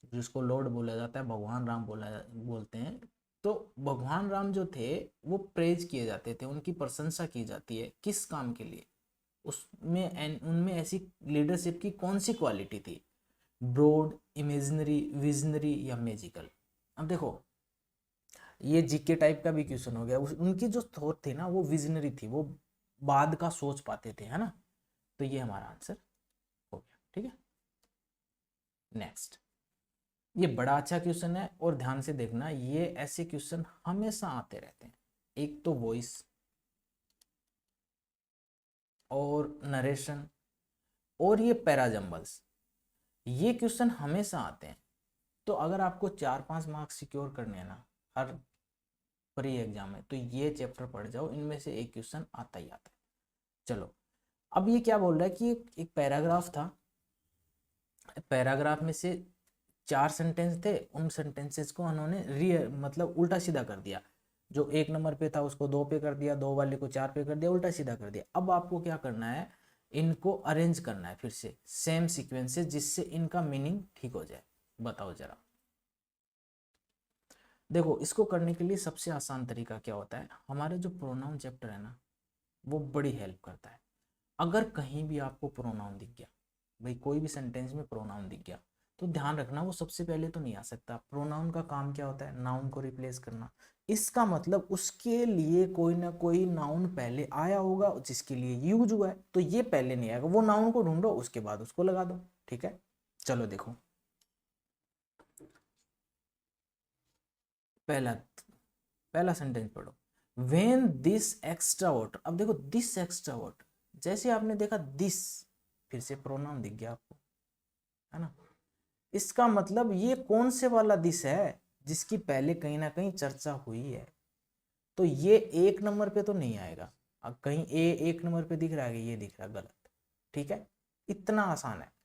जिसको लॉर्ड बोला जाता है, भगवान राम बोलते हैं, तो भगवान राम जो थे वो प्रेज किए जाते थे, उनकी प्रशंसा की जाती है, किस काम के लिए, उसमें उनमें ऐसी लीडरशिप की कौन सी क्वालिटी थी, ब्रॉड, इमेजिनरी, विजनरी या मैजिकल। अब देखो ये जीके टाइप का भी क्वेश्चन हो गया, उनकी जो थॉट थी ना वो विजनरी थी, वो बाद का सोच पाते थे, है ना। तो ये हमारा आंसर हो गया, ठीक है। नेक्स्ट, ये बड़ा अच्छा क्वेश्चन है और ध्यान से देखना, ये ऐसे क्वेश्चन हमेशा आते रहते हैं। एक तो वॉइस और नरेशन और ये पैराजम्बल्स, ये क्वेश्चन हमेशा आते हैं। तो अगर आपको 4-5 मार्क्स सिक्योर करने हैं ना हर प्री एग्जाम में, तो ये चैप्टर पढ़ जाओ, इनमें से एक क्वेश्चन आता ही आता है। चलो अब ये क्या बोल रहा है कि एक पैराग्राफ था, पैराग्राफ में से 4 सेंटेंस थे, उन सेंटेंसेस को उन्होंने मतलब उल्टा सीधा कर दिया, जो 1 नंबर पे था उसको 2 पे कर दिया, 2 वाले को 4 पे कर दिया, उल्टा सीधा कर दिया। अब आपको क्या करना है, इनको अरेंज करना है फिर से सेम सीक्वेंसेस, जिससे इनका मीनिंग ठीक हो जाए। बताओ जरा। देखो इसको करने के लिए सबसे आसान तरीका क्या होता है, हमारे जो प्रोनाउन चैप्टर है ना वो बड़ी हेल्प करता है। अगर कहीं भी आपको प्रोनाउन दिख गया, भाई कोई भी सेंटेंस में प्रोनाउन दिख गया, तो ध्यान रखना वो सबसे पहले तो नहीं आ सकता। प्रोनाउन का काम क्या होता है, नाउन को रिप्लेस करना। इसका मतलब उसके लिए कोई ना कोई नाउन पहले आया होगा जिसके लिए यूज हुआ है, तो ये पहले नहीं आएगा, वो नाउन को ढूंढो उसके बाद उसको लगा दो, ठीक है। चलो देखो पहला पहला सेंटेंस पढ़ो, वेन दिस एक्स्ट्रा वाटर। अब देखो दिस एक्स्ट्रा वाटर, जैसे आपने देखा दिस, फिर से प्रोनाउन दिख गया आपको, है ना। इसका मतलब ये कौन से वाला दिस है, जिसकी पहले कहीं ना कहीं चर्चा हुई है, तो ये 1 नंबर पे तो नहीं आएगा। अब कहीं ए 1 नंबर पे दिख रहा है, ये दिख रहा है, गलत, ठीक है। इतना आसान है।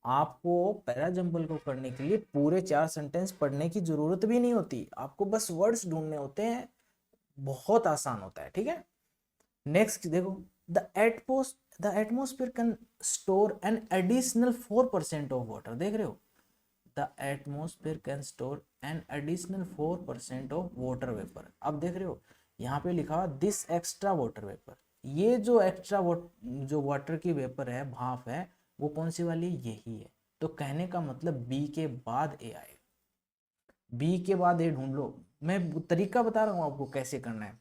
आपको पैराजम्बल को करने के लिए पूरे 4 सेंटेंस पढ़ने की जरूरत भी नहीं होती, आपको बस वर्ड्स ढूंढने होते हैं, बहुत आसान होता है, ठीक है। नेक्स्ट देखो, the atmosphere can store an additional 4% of water. देख रहे हो, the atmosphere can store an additional 4% of water vapour. अब देख रहे हो यहाँ पे लिखा हुआ दिस एक्स्ट्रा वाटर वेपर, ये जो एक्स्ट्रा जो वाटर की वेपर है, भाप है, वो कौन सी वाली, यही है। तो कहने का मतलब बी के बाद ए आएगा, बी के बाद ए ढूंढ लो। मैं तरीका बता रहा हूँ आपको कैसे करना है।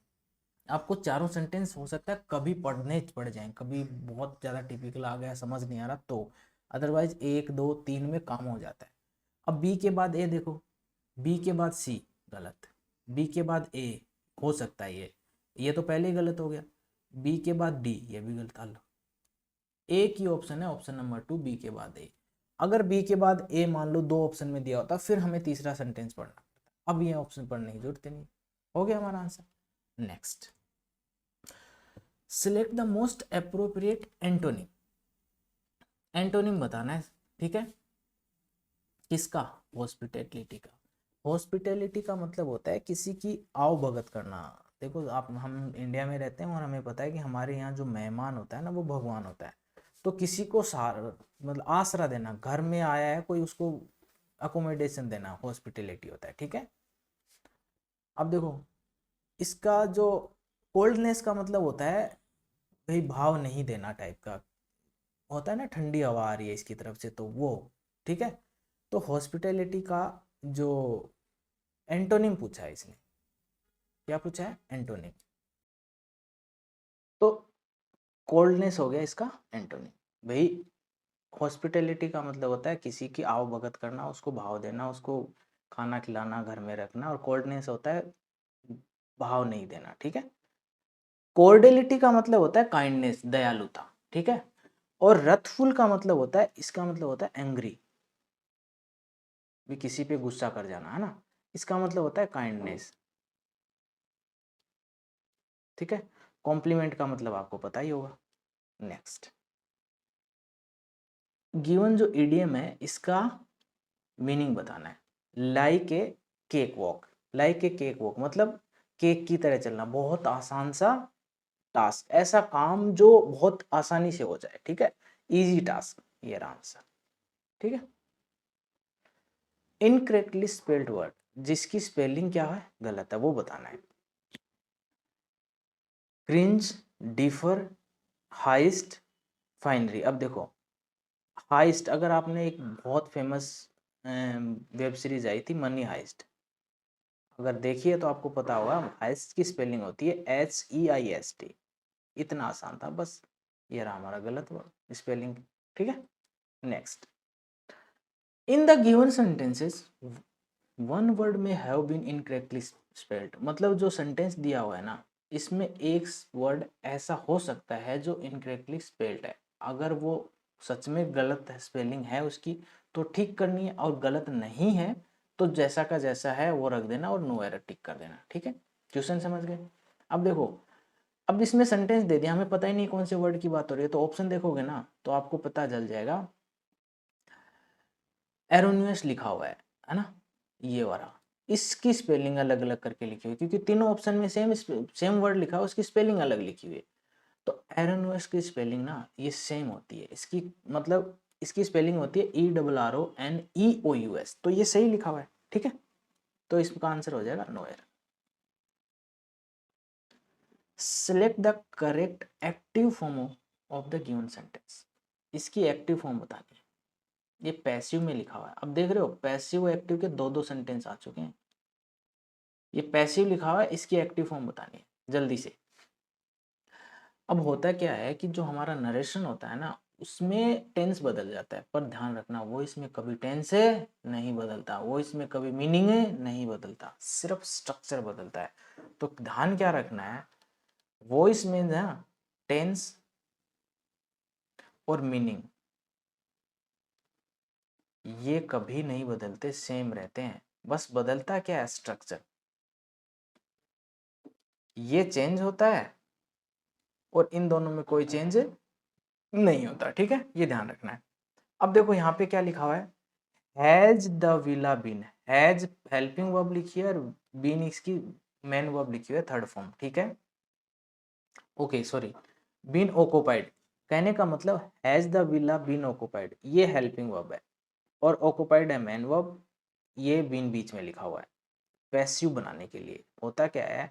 आपको चारों सेंटेंस हो सकता है कभी पढ़ने पड़ जाए, कभी बहुत ज़्यादा टिपिकल आ गया समझ नहीं आ रहा तो, अदरवाइज 1 2 3 में काम हो जाता है। अब बी के बाद ए देखो, बी के बाद सी गलत, बी के बाद ए हो सकता है ये तो पहले ही गलत हो गया, बी के बाद डी ये भी गलत। हल एक ही ऑप्शन है, ऑप्शन नंबर 2 बी के बाद ए। अगर बी के बाद ए मान लो 2 ऑप्शन में दिया होता, फिर हमें तीसरा सेंटेंस पढ़ना पड़ता, अब ये ऑप्शन पढ़ने की जरूरत नहीं। हो गया हमारा answer. Next, select the most appropriate antonym. Antonym बताना है, ठीक है। किसका, हॉस्पिटैलिटी का। हॉस्पिटैलिटी का मतलब होता है किसी की आओ भगत करना। देखो आप, हम इंडिया में रहते हैं और हमें पता है कि हमारे यहाँ जो मेहमान होता है ना वो भगवान होता है। तो किसी को मतलब आसरा देना, घर में आया है कोई, उसको अकोमोडेशन देना, हॉस्पिटैलिटी होता है, ठीक है। अब देखो इसका जो कोल्डनेस का मतलब होता है भाई भाव नहीं देना टाइप का होता है ना, ठंडी हवा आ रही है इसकी तरफ से, तो वो, ठीक है। तो हॉस्पिटैलिटी का जो एंटोनिम पूछा है इसने। क्या पूछा है? एंटोनिम। तो कोल्डनेस हो गया इसका एंटोनिम। भाई हॉस्पिटैलिटी का मतलब होता है किसी की आवभगत करना, उसको भाव देना, उसको खाना खिलाना, घर में रखना। और कोल्डनेस होता है भाव नहीं देना, ठीक है। कॉर्डियलिटी का मतलब होता है काइंडनेस, दयालुता, ठीक है। और रथफुल का मतलब होता है, इसका मतलब होता है एंग्री, भी किसी पे गुस्सा कर जाना, है ना। इसका मतलब होता है काइंडनेस, ठीक है। कॉम्प्लीमेंट का मतलब आपको पता ही होगा। नेक्स्ट, गिवन जो ईडीएम है इसका मीनिंग बताना है। Like a cake walk, like a cake walk मतलब केक की तरह चलना, बहुत आसान सा टास्क, ऐसा काम जो बहुत आसानी से हो जाए, ठीक है। इजी टास्क, ये आंसर, ठीक है। इनकरेक्टली स्पेल्ड वर्ड, जिसकी स्पेलिंग क्या है, गलत है, वो बताना है। Cringe, defer, heist, finery. अब देखो हाइस्ट, अगर आपने एक बहुत फेमस वेब सीरीज आई थी मनी हाइस्ट, अगर देखिए तो आपको पता होगा हाइस्ट की स्पेलिंग होती है HEIST। इतना आसान था बस, ये रहा हमारा गलत वर्ड स्पेलिंग, ठीक है। Next, in the given sentences one word में हैव बीन इनकरेक्टली स्पेल्ड, मतलब जो सेंटेंस दिया हुआ है ना, इसमें एक वर्ड ऐसा हो सकता है जो इनकरेक्टली स्पेल्ड है। अगर वो सच में गलत है, स्पेलिंग है उसकी, तो ठीक करनी है, और गलत नहीं है तो जैसा का जैसा है वो रख देना और नो एरर टिक कर देना, ठीक है। क्वेश्चन समझ गए? अब देखो, अब इसमें सेंटेंस दे दिया, हमें पता ही नहीं कौन से वर्ड की बात हो रही है, तो ऑप्शन देखोगे ना तो आपको पता चल जाएगा। एरोनियस लिखा हुआ है ना, ये वाला, इसकी स्पेलिंग अलग अलग करके लिखी हुई, क्योंकि तीनों ऑप्शन में सेम सेम वर्ड लिखा है, उसकी स्पेलिंग अलग लिखी हुई है। तो एरोनियस की स्पेलिंग ना ये सेम होती है, इसकी मतलब इसकी स्पेलिंग होती है ERRONEOUS, तो ये सही लिखा हुआ है, ठीक है। तो इसका आंसर हो जाएगा no error. Select the correct active form of the given sentence, इसकी एक्टिव फॉर्म बतानी है। ये पैसिव में लिखा हुआ है, अब देख रहे हो पैसिव एक्टिव के दो दो सेंटेंस आ चुके हैं। ये पैसिव लिखा हुआ है, इसकी एक्टिव फॉर्म बतानी है जल्दी से। अब होता क्या है कि जो हमारा नरेशन होता है ना, उसमें टेंस बदल जाता है, पर ध्यान रखना वो इसमें कभी टेंस है नहीं बदलता, वो इसमें कभी मीनिंग है नहीं बदलता, सिर्फ स्ट्रक्चर बदलता है। तो ध्यान क्या रखना है, वॉइस में ना टेंस और मीनिंग ये कभी नहीं बदलते, सेम रहते हैं, बस बदलता क्या है, स्ट्रक्चर। ये चेंज होता है और इन दोनों में कोई चेंज नहीं होता, ठीक है, ये ध्यान रखना है। अब देखो यहाँ पे क्या लिखा हुआ है, has the villa been, has helping verb लिखी है और बीन इसकी मेन वर्ब लिखी हुई है थर्ड फॉर्म, ठीक है। ओके सॉरी, बीन ऑक्युपाइड, कहने का मतलब has the villa been occupied, ये हेल्पिंग वर्ब है और ऑक्युपाइड है मेन वर्ब, ये बीन बीच में लिखा हुआ है। पैसिव बनाने के लिए होता क्या है,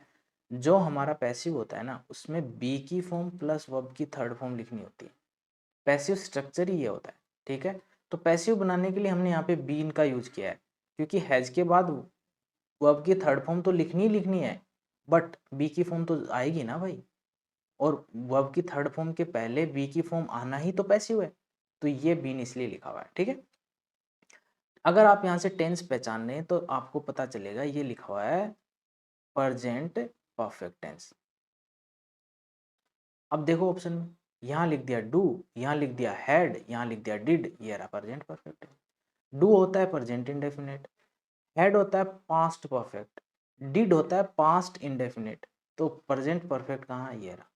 जो हमारा पैसिव होता है ना, उसमें बी की फॉर्म प्लस वर्ब की थर्ड फॉर्म लिखनी होती है। पैसिव स्ट्रक्चर ही ये होता है, ठीक है। तो पैसिव बनाने के लिए हमने यहाँ पे बीन का यूज किया है, क्योंकि हैज के बाद वर्ब की थर्ड फॉर्म तो लिखनी ही लिखनी है, बट बी की फॉर्म तो आएगी ना भाई, और वर्ब की थर्ड फॉर्म के पहले बी की फॉर्म आना ही तो पैसिव है, तो ये बीन इसलिए लिखा हुआ है, ठीक है। अगर आप यहाँ से टेंस पहचान रहे हैं तो आपको पता चलेगा ये लिखा हुआ है प्रेजेंट परफेक्ट टेंस। अब देखो ऑप्शन में, यहाँ लिख दिया डू, यहाँ लिख दिया हैड, यहाँ लिख दिया डिड, ये रहा प्रेजेंट परफेक्ट टेंस। डू होता है प्रेजेंट इंडेफिनिट, हैड होता है पास्ट परफेक्ट, डिड होता है पास्ट इंडेफिनिट, तो प्रेजेंट परफेक्ट कहाँ है, ये रहा,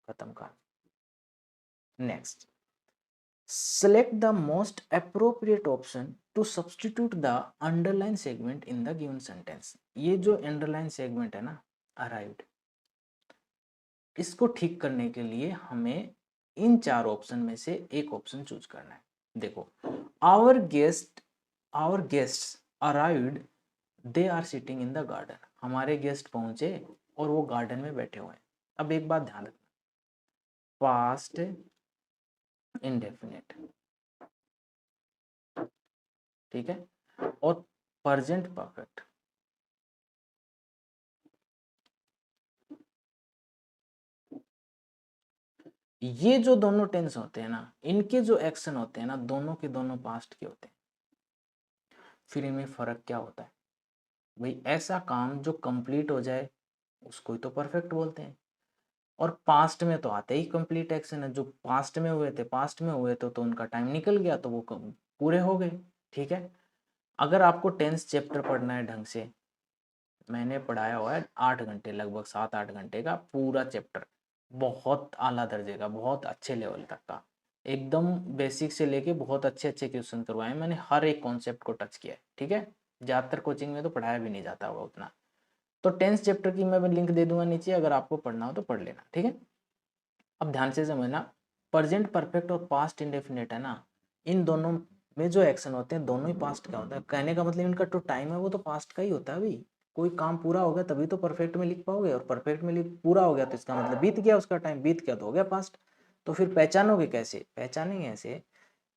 खत्म कहानी। Next, select the most appropriate option to substitute the underline segment in the given sentence। ये जो underline segment है ना, arrived, इसको ठीक करने के लिए हमें इन चार ऑप्शन में से एक ऑप्शन चूज करना है। देखो, our guests arrived, they are sitting in the garden, हमारे गेस्ट पहुंचे और वो गार्डन में बैठे हुए हैं। अब एक बात ध्यान रखना, पास्ट इंडेफिनिट, ठीक है, और प्रेजेंट परफेक्ट, ये जो दोनों टेंस होते हैं ना, इनके जो एक्शन होते हैं ना, दोनों के दोनों पास्ट के होते हैं। फिर इनमें फर्क क्या होता है भाई? ऐसा काम जो कंप्लीट हो जाए उसको ही तो परफेक्ट बोलते हैं, और पास्ट में तो आते ही कंप्लीट एक्शन है। जो पास्ट में हुए थे, पास्ट में हुए तो उनका टाइम निकल गया, तो वो पूरे हो गए। ठीक है, अगर आपको टेंस चैप्टर पढ़ना है ढंग से, मैंने पढ़ाया हुआ है 8 घंटे, लगभग 7-8 घंटे का पूरा चैप्टर, बहुत आला दर्जे का, बहुत अच्छे लेवल तक का, एकदम बेसिक से लेके बहुत अच्छे अच्छे क्वेश्चन करवाए मैंने, हर एक कॉन्सेप्ट को टच किया है। ठीक है, ज़्यादातर कोचिंग में तो पढ़ाया भी नहीं जाता होगा उतना। तो टेंस चैप्टर की मैं लिंक दे दूंगा नीचे, अगर आपको पढ़ना हो तो पढ़ लेना। ठीक है, अब ध्यान से समझना, प्रेजेंट परफेक्ट और पास्ट इंडेफिनिट है ना, इन दोनों में जो एक्शन होते हैं दोनों ही पास्ट का होता है। कहने का मतलब इनका जो टाइम है वो तो पास्ट का ही होता है भाई। कोई काम पूरा हो गया तभी तो परफेक्ट में लिख पाओगे, और परफेक्ट में लिख पूरा हो गया तो इसका मतलब बीत गया, उसका टाइम बीत गया तो हो गया पास्ट। तो फिर पहचानोगे कैसे? पहचानेंगे ऐसे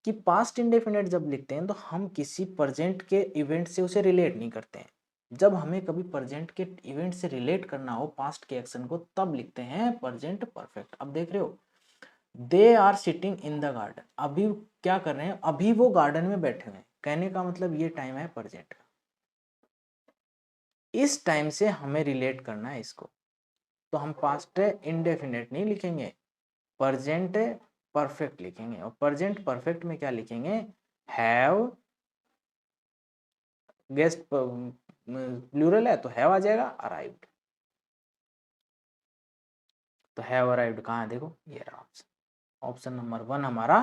कि पास्ट इंडेफिनिट जब लिखते हैं तो हम किसी प्रेजेंट के इवेंट से उसे रिलेट नहीं करते हैं। जब हमें कभी प्रेजेंट के इवेंट से रिलेट करना हो पास्ट के एक्शन को, तब लिखते हैं प्रेजेंट परफेक्ट। अब देख रहे हो, they are sitting in the garden, अभी क्या कर रहे हैं? अभी वो गार्डन में बैठे हुए हैं। कहने का मतलब ये टाइम है प्रेजेंट का, इस टाइम से हमें रिलेट करना है इसको, तो हम पास्ट इंडेफिनिट नहीं लिखेंगे, प्रेजेंट परफेक्ट लिखेंगे। और प्रेजेंट परफेक्ट में क्या लिखेंगे? हैव, गेस्ट प्लूरल है तो हैव आ जाएगा, अराइव्ड, तो हैव अराइव्ड कहाँ है? देखो ये रहा ऑप्शन, ऑप्शन नंबर 1 हमारा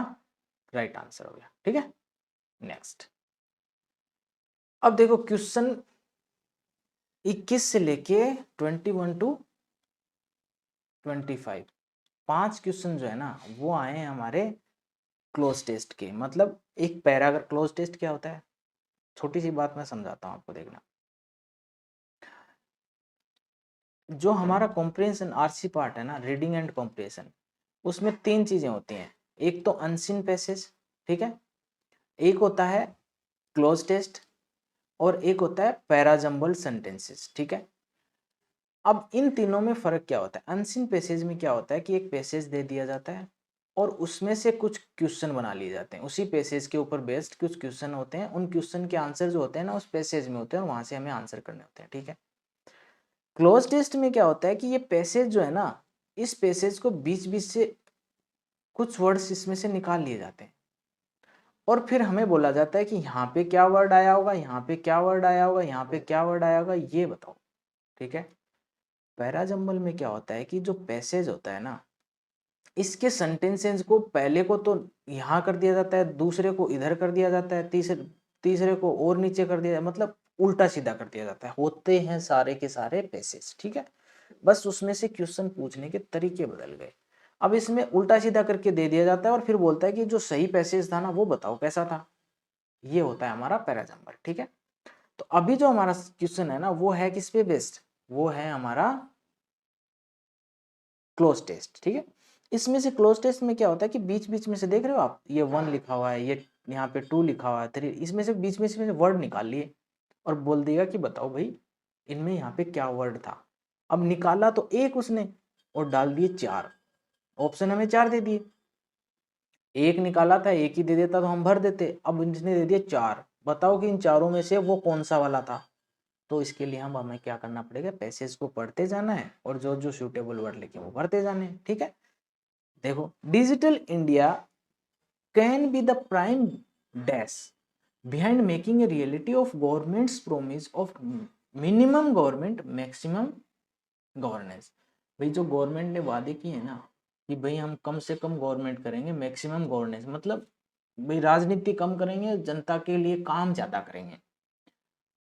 राइट आंसर हो गया। ठीक है, नेक्स्ट। अब देखो क्वेश्चन 21 से लेके 21 टू 25, 5 क्वेश्चन जो है ना वो आए हैं हमारे क्लोज टेस्ट के। मतलब एक पैराग्राफ, क्लोज टेस्ट क्या होता है? छोटी सी बात मैं समझाता हूँ आपको, देखना। जो हमारा कॉम्प्रिहेंशन आरसी पार्ट है ना, रीडिंग एंड कॉम्प्रिहेंशन, उसमें 3 चीजें होती हैं। एक तो अनसीन पैसेज, ठीक है, एक होता है क्लोज टेस्ट, और एक होता है पैराजम्बल सेंटेंसेस। ठीक है, अब इन तीनों में फर्क क्या होता है? अनसीन पैसेज में क्या होता है कि एक पैसेज दे दिया जाता है और उसमें से कुछ क्वेश्चन बना लिए जाते हैं, उसी पैसेज के ऊपर बेस्ड कुछ क्वेश्चन होते हैं, उन क्वेश्चन के आंसर जो होते हैं ना उस पैसेज में होते हैं, और वहां से हमें आंसर करने होते हैं। ठीक है, क्लोज टेस्ट में क्या होता है कि ये पैसेज जो है ना, इस पैसेज को बीच बीच से कुछ वर्ड्स इसमें से निकाल लिए जाते हैं, और फिर हमें बोला जाता है कि यहाँ पे क्या वर्ड आया होगा, यहाँ पे क्या वर्ड आया होगा, यहाँ पे क्या वर्ड आया होगा, ये बताओ। ठीक है, पैराजम्बल में क्या होता है कि जो पैसेज होता है ना, इसके सेंटेंसेस को पहले को तो यहाँ कर दिया जाता है, दूसरे को इधर कर दिया जाता है, तीसरे को और नीचे कर दिया जाता है, मतलब उल्टा सीधा कर दिया जाता है, होते हैं सारे के सारे पैसेज। ठीक है, बस उसमें से क्वेश्चन पूछने के तरीके बदल गए। अब इसमें उल्टा सीधा करके दे दिया जाता है और फिर बोलता है कि जो सही पैसेज था ना वो बताओ कैसा था। ये होता है हमारा पैराजम्बल। ठीक है, तो अभी जो हमारा क्वेश्चन है ना वो है किस पे बेस्ड? वो है हमारा क्लोज टेस्ट। ठीक है, इसमें से क्लोज टेस्ट में क्या होता है कि बीच बीच में से देख रहे हो आप, ये 1 लिखा हुआ है, ये यहाँ पे 2 लिखा हुआ है, 3, इसमें से बीच में से वर्ड निकाल लिए और बोल देगा कि बताओ भाई इनमें यहाँ पे क्या वर्ड था। अब निकाला तो एक उसने और डाल दिए 4, ऑप्शन हमें 4 दे दिए, एक निकाला था, एक ही दे देता तो हम भर देते, अब इसने दे दिए 4, बताओ कि इन चारों में से वो कौन सा वाला था। तो इसके लिए हमें क्या करना पड़ेगा? पैसेज को पढ़ते जाना है और जो जो सूटेबल वर्ड लिखे वो भरते जाने हैं। ठीक है, देखो, digital India can be the prime dash behind making a reality of governments promise of minimum government maximum governance. भाई जो गवर्नमेंट ने वादे किए हैं ना कि भाई हम कम से कम गवर्नमेंट करेंगे, मैक्सिमम गवर्नेंस मतलब भाई राजनीति कम करेंगे, जनता के लिए काम ज्यादा करेंगे,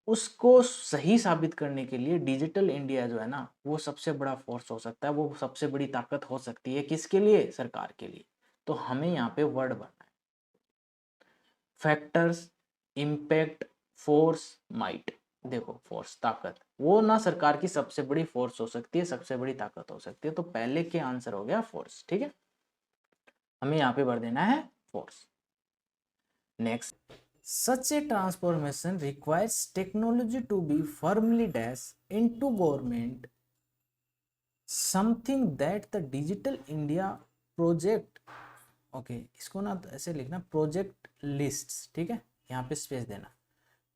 उसको सही साबित करने के लिए डिजिटल इंडिया जो है ना वो सबसे बड़ा फोर्स हो सकता है, वो सबसे बड़ी ताकत हो सकती है। किसके लिए? सरकार के लिए। तो हमें यहाँ पे वर्ड बनना है, फैक्टर्स, इम्पैक्ट, फोर्स, माइट। देखो फोर्स ताकत, वो ना सरकार की सबसे बड़ी फोर्स हो सकती है, सबसे बड़ी ताकत हो सकती है, तो पहले के आंसर हो गया फोर्स। ठीक है, हमें यहाँ पे भर देना है force. Next, such a transformation requires technology to be firmly dashed into government, something that the digital India project, okay इसको ना तो ऐसे लिखना प्रोजेक्ट लिस्ट्स, ठीक है, यहाँ पे स्पेस देना,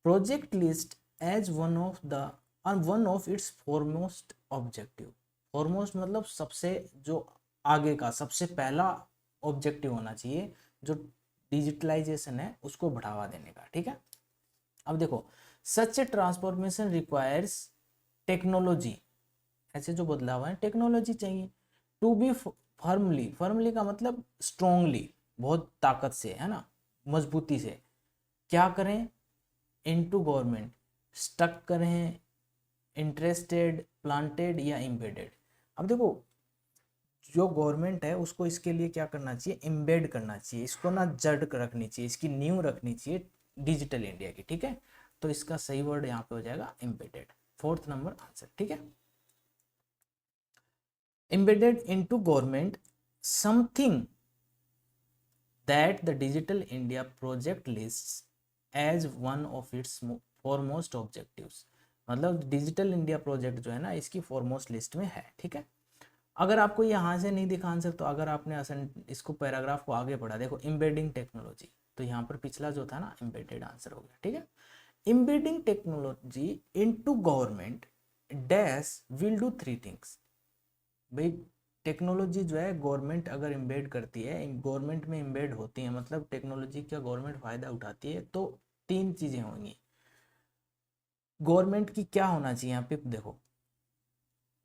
project list as one of its foremost objective. Foremost मतलब सबसे जो आगे का सबसे पहला ऑब्जेक्टिव होना चाहिए जो डिजिटलाइजेशन है उसको बढ़ावा देने का, ठीक है। अब देखो सच ट्रांसफॉर्मेशन रिक्वायर्स टेक्नोलॉजी, ऐसे जो बदलाव है टेक्नोलॉजी चाहिए, टू बी फर्मली, फर्मली का मतलब स्ट्रोंगली, बहुत ताकत से, है ना, मजबूती से, क्या करें, इनटू गवर्नमेंट, स्टक करें, इंटरेस्टेड, प्लांटेड या एम्बेडेड। अब देखो जो गवर्नमेंट है उसको इसके लिए क्या करना चाहिए, एम्बेड करना चाहिए, इसको ना जड़ रखनी चाहिए, इसकी नींव रखनी चाहिए डिजिटल इंडिया की, ठीक है। तो इसका सही वर्ड यहाँ पे हो जाएगा एम्बेडेड, 4th नंबर आंसर, ठीक है। Embedded into government something that the digital India project lists as one of its foremost objectives, मतलब डिजिटल इंडिया प्रोजेक्ट जो है ना इसकी फॉरमोस्ट लिस्ट में है, ठीक है। अगर आपको यहाँ से नहीं दिखा आंसर तो अगर आपने इसको पैराग्राफ को आगे पढ़ा, देखो एम्बेडिंग टेक्नोलॉजी, तो यहाँ पर पिछला जो था ना एम्बेडेड आंसर हो गया, ठीक है। Embedding technology into government dash will do 3 things. भाई टेक्नोलॉजी जो है गवर्नमेंट अगर एम्बेड करती है, गवर्नमेंट में एम्बेड होती है, मतलब टेक्नोलॉजी का गवर्नमेंट फायदा उठाती है, तो 3 चीजें होंगी। गवर्नमेंट की क्या होना चाहिए यहाँ पे देखो,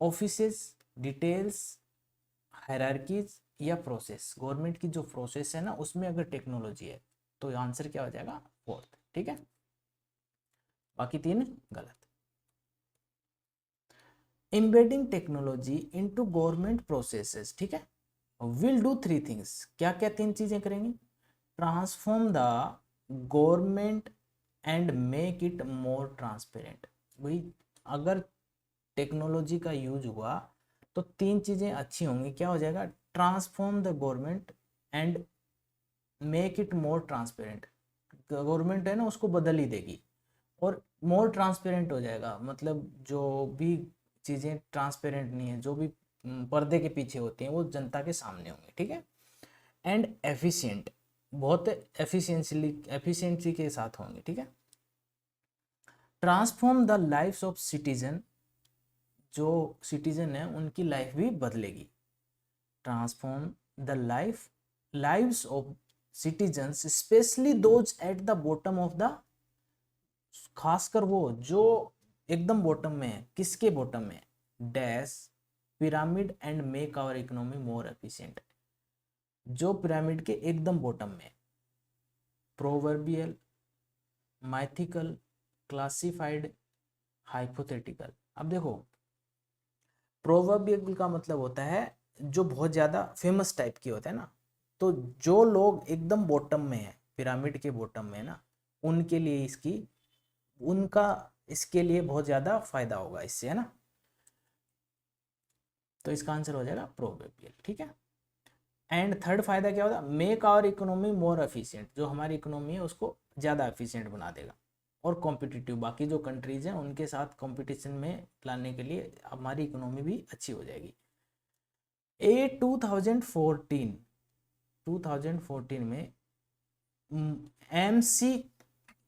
ऑफिसेस, डिटेल्स, हायरार्कीज या प्रोसेस। गवर्नमेंट की जो प्रोसेस है ना उसमें अगर टेक्नोलॉजी है तो आंसर क्या हो जाएगा 4th, ठीक है, बाकी 3 गलत। Embedding technology into government processes, ठीक है, विल डू 3 थिंग्स, क्या क्या 3 चीजें करेंगे, transform the government and make it more transparent. भाई अगर टेक्नोलॉजी का यूज हुआ तो 3 चीजें अच्छी होंगी, क्या हो जाएगा, transform the government and make it more transparent, government है ना उसको बदल ही देगी, और मोर ट्रांसपेरेंट हो जाएगा, मतलब जो भी चीज़ें ट्रांसपेरेंट नहीं है, जो भी पर्दे के पीछे होती हैं वो जनता के सामने होंगे, ठीक है। एंड एफिशिएंट, बहुत एफिशिएंसी के साथ होंगे, ठीक है। Transform the lifes of citizen, जो सिटीजन है उनकी लाइफ भी बदलेगी। Transform the lives of citizens specially those at the bottom of the, खासकर वो जो एकदम बॉटम में है, किसके बॉटम में, dash pyramid and make our economy more efficient, जो पिरामिड के एकदम बॉटम में, प्रोवर्बियल, माइथिकल, क्लासिफाइड, हाइपोथेटिकल। अब देखो प्रोवर्बियल का मतलब होता है जो बहुत ज़्यादा फेमस टाइप की होता है ना, तो जो लोग एकदम बॉटम में है, पिरामिड के बॉटम में है ना, उनके लिए इसके लिए बहुत ज़्यादा फायदा होगा इससे, है ना, तो इसका आंसर हो जाएगा प्रोबेबियल, ठीक है। एंड थर्ड फायदा क्या होगा, make our economy more efficient, जो हमारी इकोनॉमी है उसको ज़्यादा एफिशिएंट बना देगा, और कॉम्पिटिटिव, बाकी जो कंट्रीज हैं उनके साथ कंपटीशन में लाने के लिए हमारी इकोनॉमी भी अच्छी हो जाएगी। 2014 में MC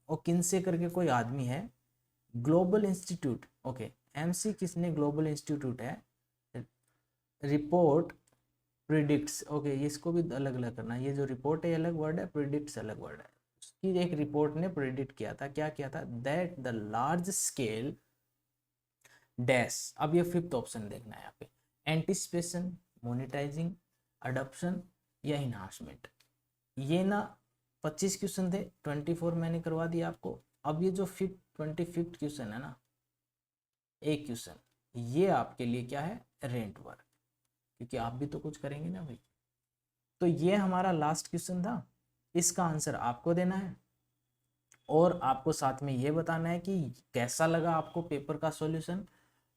ओकिन्से करके कोई आदमी है, ग्लोबल इंस्टीट्यूट, ओके MC किसने, ग्लोबल इंस्टीट्यूट है, रिपोर्ट प्रिडिक्ट्स, ओके इसको भी अलग अलग करना, ये जो रिपोर्ट है अलग वर्ड है, प्रिडिक्ट्स अलग वर्ड है, उसकी एक रिपोर्ट ने प्रिडिक्ट किया था, क्या किया था, that the large scale dash, अब ये 5th ऑप्शन देखना है यहाँ पे, एंटिसिपेशन, मोनेटाइजिंग, अडॉप्शन या इन्हांसमेंट। ये ना 25 क्वेश्चन थे, 24 मैंने करवा दिया आपको। अब ये जो 25th क्वेश्चन है ना, एक क्वेश्चन ये आपके लिए क्या है, रेंट वर्क, क्योंकि आप भी तो कुछ करेंगे ना भाई। तो ये हमारा लास्ट क्वेश्चन था, इसका आंसर आपको देना है, और आपको साथ में ये बताना है कि कैसा लगा आपको पेपर का सॉल्यूशन,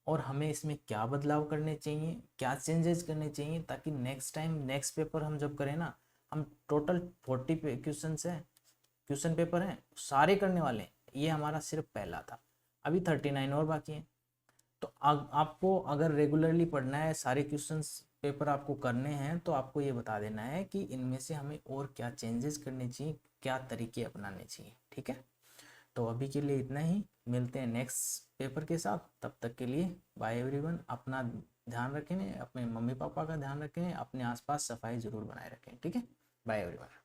और हमें इसमें क्या बदलाव करने चाहिए, क्या चेंजेस करने चाहिए, ताकि नेक्स्ट टाइम नेक्स्ट पेपर हम जब करें ना, हम टोटल 40 क्वेश्चन पेपर हैं सारे करने वाले हैं, ये हमारा सिर्फ पहला था, अभी 39 और बाकी हैं। तो आपको अगर रेगुलरली पढ़ना है, सारे क्वेश्चंस पेपर आपको करने हैं तो आपको ये बता देना है कि इनमें से हमें और क्या चेंजेस करने चाहिए, क्या तरीके अपनाने चाहिए। ठीक है, तो अभी के लिए इतना ही, मिलते हैं नेक्स्ट पेपर के साथ। तब तक के लिए बाय एवरीवन। अपना ध्यान रखें, अपने मम्मी पापा का ध्यान रखें, अपने आसपास सफाई ज़रूर बनाए रखें। ठीक है, बाय एवरीवन।